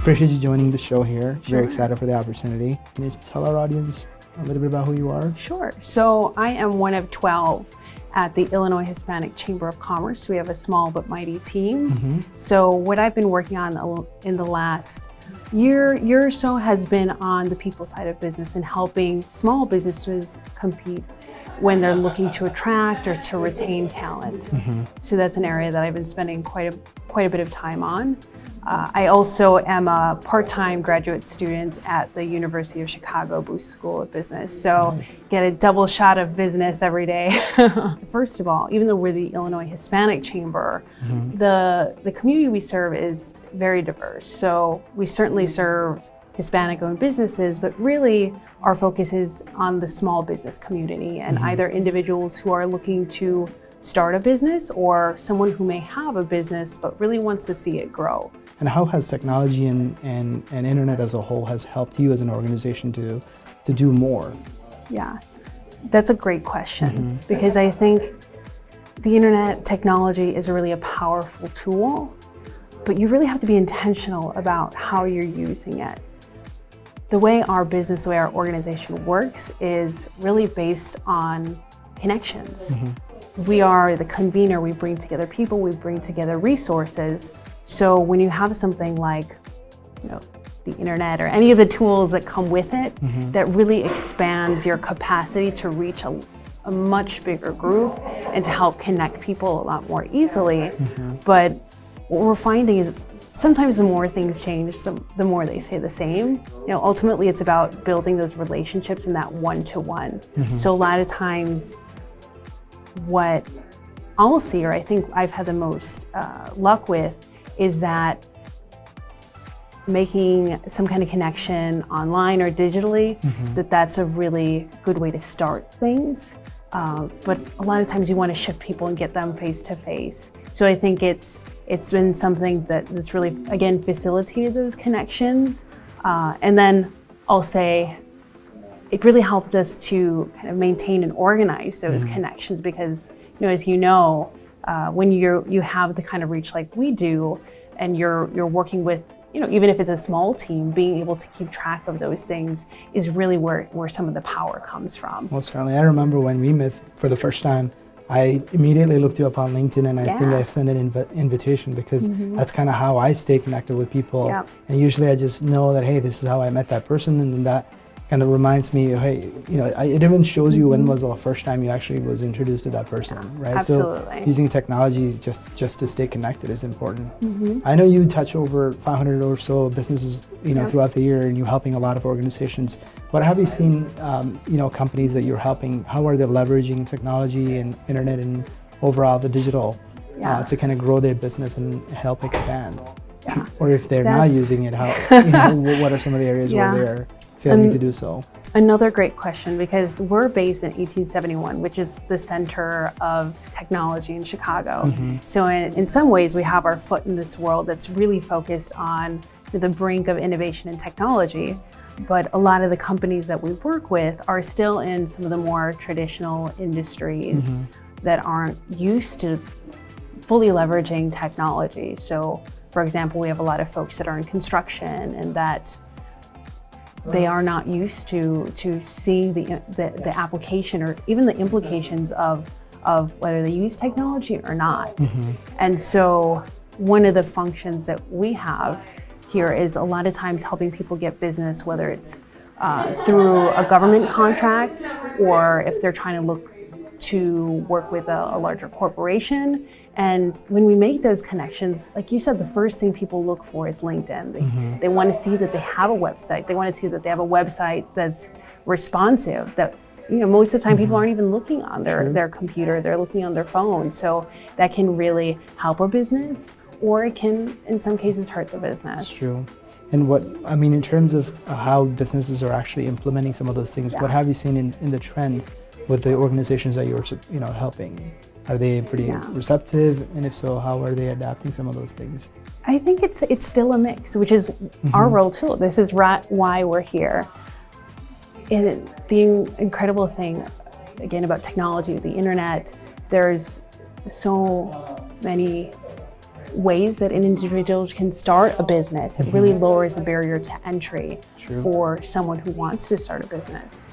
Appreciate you joining the show here. Sure. Very excited for the opportunity. Can you tell our audience a little bit about who you are? Sure. So I am one of 12 at the Illinois Hispanic Chamber of Commerce. We have a small but mighty team. So what I've been working on in the last year or so has been on the people side of business and helping small businesses compete when they're looking to attract or to retain talent. So that's an area that I've been spending quite a bit of time on. I also am a part-time graduate student at the University of Chicago Booth School of Business. So get a double shot of business every day. First of all, even though we're the Illinois Hispanic Chamber, the community we serve is very diverse. So we certainly serve Hispanic-owned businesses, but really our focus is on the small business community and either individuals who are looking to start a business or someone who may have a business but really wants to see it grow. And how has technology and internet as a whole has helped you as an organization to do more? Yeah, that's a great question because I think the internet technology is really a powerful tool, but you really have to be intentional about how you're using it. The way our business, the way our organization works is really based on connections. We are the convener, we bring together people, we bring together resources. So when you have something like, the internet or any of the tools that come with it, that really expands your capacity to reach a much bigger group and to help connect people a lot more easily. But what we're finding is sometimes the more things change, the more they stay the same. Ultimately it's about building those relationships in that one-to-one. So a lot of times what I'll see, or I think I've had the most luck with, is that making some kind of connection online or digitally, that's a really good way to start things. But a lot of times you want to shift people and get them face to face. So I think it's been something that's really, again, facilitated those connections. And then I'll say it really helped us to kind of maintain and organize those connections because, as you know, when you have the kind of reach like we do, and you're working with, even if it's a small team, being able to keep track of those things is really where some of the power comes from. Well, certainly. I remember when we met for the first time, I immediately looked you up on LinkedIn and I think I sent an invitation because that's kind of how I stay connected with people. And usually I just know that, hey, this is how I met that person, and then that kind of reminds me, hey, it even shows you when was the first time you actually was introduced to that person, right? Absolutely. So using technology just to stay connected is important. I know you touch over 500 or so businesses, throughout the year, and you're helping a lot of organizations. What have you seen, companies that you're helping, how are they leveraging technology and internet and overall the digital to kind of grow their business and help expand? Or if they're not using it, how, what are some of the areas where they're failing to do so? Another great question, because we're based in 1871, which is the center of technology in Chicago. So in some ways we have our foot in this world that's really focused on the brink of innovation and technology. But a lot of the companies that we work with are still in some of the more traditional industries that aren't used to fully leveraging technology. So for example, we have a lot of folks that are in construction and that they are not used to seeing the application or even the implications of whether they use technology or not. And so one of the functions that we have here is a lot of times helping people get business, whether it's through a government contract or if they're trying to look to work with a larger corporation. And when we make those connections, like you said, the first thing people look for is LinkedIn. They want to see that they have a website. They want to see that they have a website that's responsive, that most of the time people aren't even looking on their computer, they're looking on their phone. So that can really help a business, or it can, in some cases, hurt the business. That's true. And in terms of how businesses are actually implementing some of those things, what have you seen in the trend with the organizations that you're helping? Are they pretty receptive? And if so, how are they adapting some of those things? I think it's still a mix, which is our role too. This is why we're here. And the incredible thing, again, about technology, the internet, there's so many ways that an individual can start a business. It really lowers the barrier to entry for someone who wants to start a business.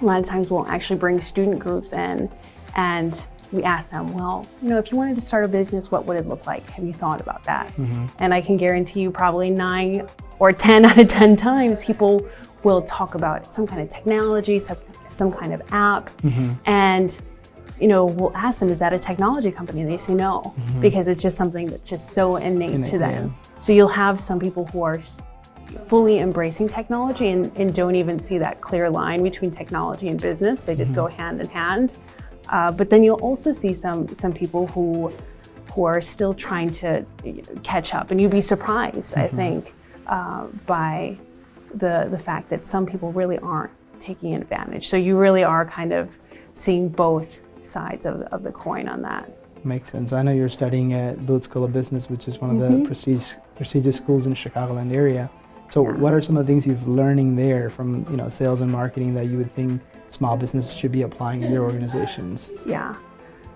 A lot of times we'll actually bring student groups in and we ask them, well, if you wanted to start a business, what would it look like? Have you thought about that? And I can guarantee you probably 9 or 10 out of 10 times people will talk about some kind of technology, some kind of app. And we'll ask them, is that a technology company? And they say no, because it's just something that's just so innate to them. So you'll have some people who are fully embracing technology and don't even see that clear line between technology and business. They just go hand in hand. But then you'll also see some people who are still trying to catch up, and you'd be surprised, I think, by the fact that some people really aren't taking advantage. So you really are kind of seeing both sides of the coin on that. Makes sense. I know you're studying at Booth School of Business, which is one of the prestigious schools in the Chicagoland area. So what are some of the things you've learning there from sales and marketing that you would think small businesses should be applying in their organizations? Yeah,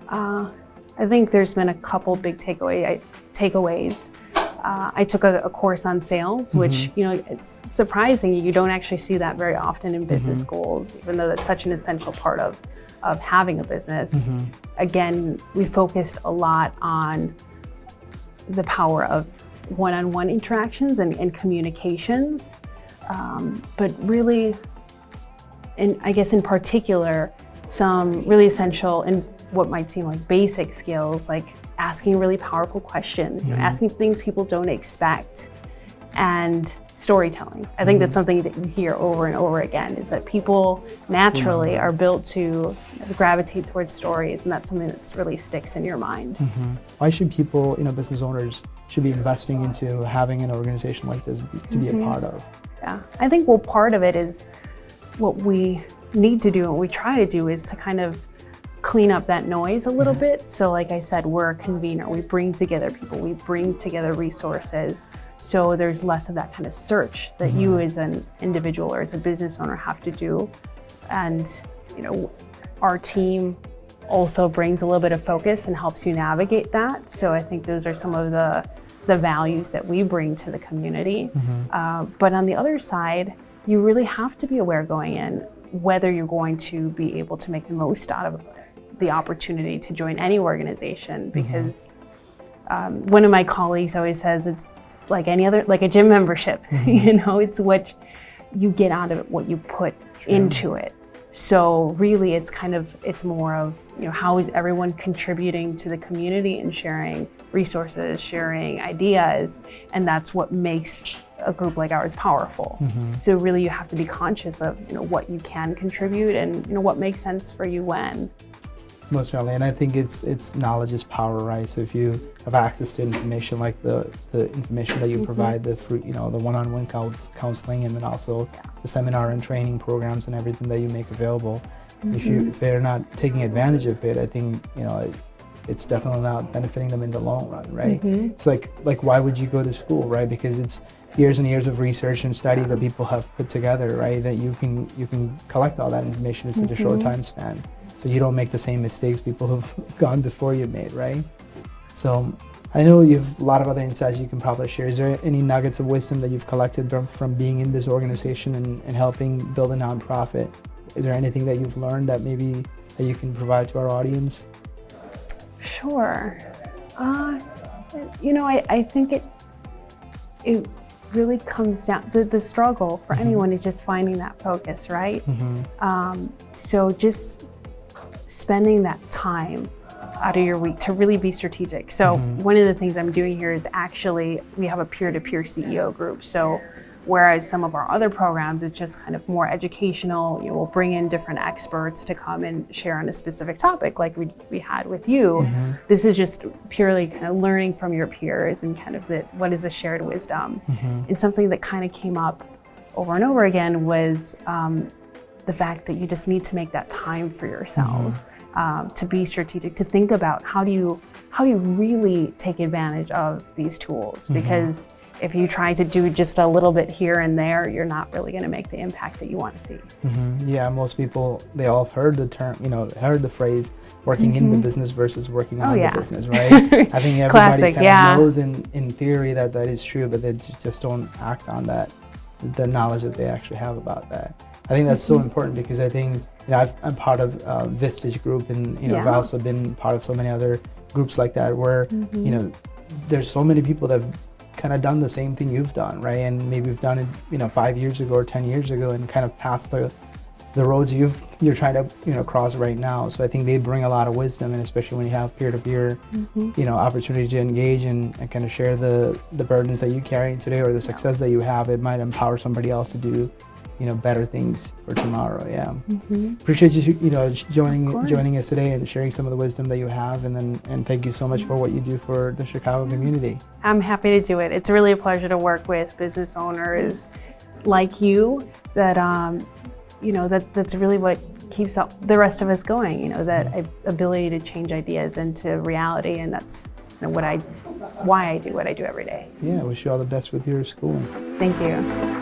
I think there's been a couple big takeaways. I took a course on sales, which it's surprising. You don't actually see that very often in business schools, even though that's such an essential part of having a business. Again, we focused a lot on the power of one-on-one interactions and communications, but really, and I guess in particular, some really essential and what might seem like basic skills, like asking really powerful questions, asking things people don't expect, and storytelling. I think that's something that you hear over and over again, is that people naturally are built to gravitate towards stories, and that's something that really sticks in your mind. Why should people, business owners, should be investing into having an organization like this to be a part of? Yeah, I think part of it is what we need to do and what we try to do is to kind of clean up that noise a little bit. So like I said, we're a convener. We bring together people. We bring together resources. So there's less of that kind of search that you as an individual or as a business owner have to do. And, our team also brings a little bit of focus and helps you navigate that. So I think those are some of the values that we bring to the community. But on the other side, you really have to be aware going in whether you're going to be able to make the most out of the opportunity to join any organization, because one of my colleagues always says it's like like a gym membership. It's what you get out of it, what you put into it. So really it's more of, how is everyone contributing to the community and sharing resources, sharing ideas, and that's what makes a group like ours powerful. So really you have to be conscious of, what you can contribute and, what makes sense for you when. Most certainly, and I think it's knowledge is power, right? So if you have access to information like the information that you provide, the one-on-one counseling, and then also the seminar and training programs and everything that you make available, if they're not taking advantage of it, I think it's definitely not benefiting them in the long run, right? It's like why would you go to school, right? Because it's years and years of research and study that people have put together, right? That you can collect all that information in such a short time span. So you don't make the same mistakes people have gone before you made, right? So I know you have a lot of other insights you can probably share. Is there any nuggets of wisdom that you've collected from being in this organization and helping build a nonprofit? Is there anything that you've learned that maybe that you can provide to our audience? Sure. I think it really comes down, the struggle for anyone is just finding that focus, right? So just spending that time out of your week to really be strategic. So one of the things I'm doing here is actually, we have a peer-to-peer CEO group. So whereas some of our other programs, it's just kind of more educational, we'll bring in different experts to come and share on a specific topic like we had with you. This is just purely kind of learning from your peers and kind of what is the shared wisdom. And something that kind of came up over and over again was the fact that you just need to make that time for yourself, to be strategic, to think about how do you really take advantage of these tools, because if you try to do just a little bit here and there, you're not really going to make the impact that you want to see. Yeah, most people, they all have heard the term, heard the phrase working in the business versus working on the business, right? I think everybody Classic, kind of knows in theory that is true, but they just don't act on that, the knowledge that they actually have about that. I think that's so important because I think, I'm part of Vistage Group, and I've also been part of so many other groups like that where, there's so many people that have kind of done the same thing you've done, right? And maybe we've done it, 5 years ago or 10 years ago, and kind of passed the roads you're trying to, cross right now. So I think they bring a lot of wisdom, and especially when you have peer-to-peer, opportunity to engage and kind of share the burdens that you carry today or the success that you have, it might empower somebody else to do, better things for tomorrow. Yeah. Appreciate you, joining us today and sharing some of the wisdom that you have, and thank you so much for what you do for the Chicago community. I'm happy to do it. It's really a pleasure to work with business owners like you that, that's really what keeps the rest of us going, that ability to change ideas into reality, and that's why I do what I do every day. Yeah, wish you all the best with your school. Thank you.